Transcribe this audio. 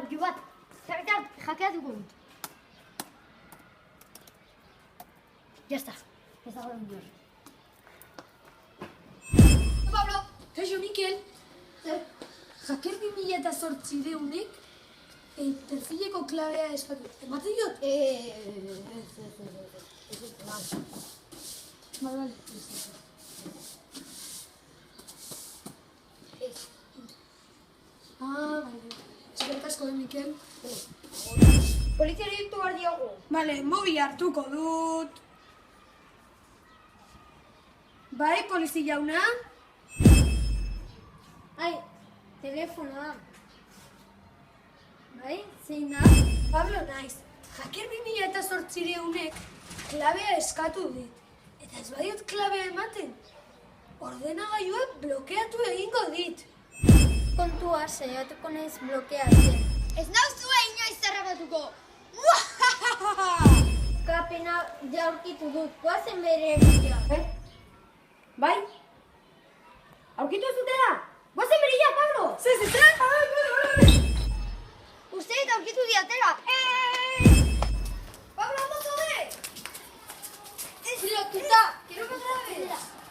gailu bat. Zerretan hackeatuko dut. Ya está. Ez dago inor. Pablo! Kaixo, Mikel! Hacker 2008 perfileko klabea eskatu. Ematen diot? Vale. Vale. Eskerrik asko, Mikel. Poliziari diktu behar diogu. Vale, mobi hartuko dut. Bai, polizi jauna? Ai, telefonoa. Bai, zein da? Pablo naiz. Hacker 2008 klabea eskatu dit. Eta ez badiot klabea ematen. Ordenagailua blokeatu egingo dit. Kontua saiatuko naiz blokeatzen. Ez nauzue inoiz zerrabatuko! Kapena jaurkitu dut, goazen bere egitea. Bai? Aurkitu ez dutela? Goazen berila, Pablo! Zer! Uste eta aurkitu diatela! Pablo, ondo zaude! Ez lotuta! Quiero pasar a ver!